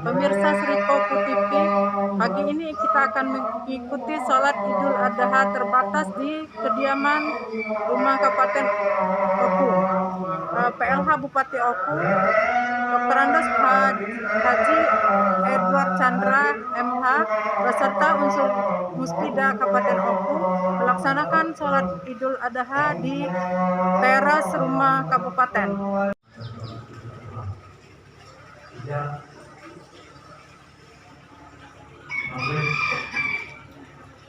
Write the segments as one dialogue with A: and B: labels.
A: Pemirsa Sri Kopu TV, pagi ini kita akan mengikuti sholat Idul Adha terbatas di kediaman Rumah Kabupaten Oku, PLH Bupati Oku, Dr. Andos Haji Edward Chandra MH beserta unsur Muspida Kabupaten Oku melaksanakan sholat Idul Adha di teras Rumah Kabupaten.
B: Ya,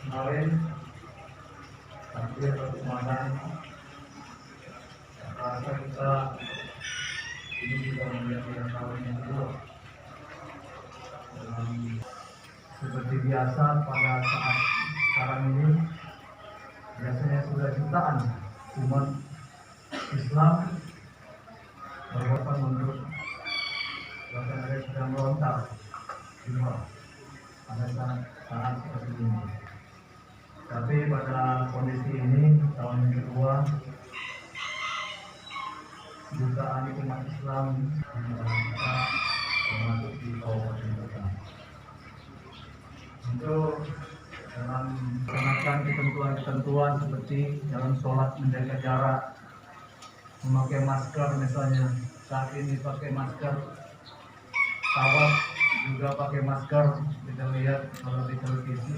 B: kemarin hampir Ramadan, rasa kita ini juga menjadi tahun yang kedua. Seperti biasa pada saat sekarang ini biasanya sudah jutaan umat Islam berkorban untuk bahkan ada sedang melontar di luar pada saat seperti ini. Tapi pada kondisi ini tahun yang kedua jutaan umat Islam di negara kita termasuk di Kabupaten Kota. Untuk dalam melaksanakan ketentuan-ketentuan seperti dalam sholat menjaga jarak, memakai masker misalnya, saat ini pakai masker, tawaf juga pakai masker, kita lihat kalau di televisi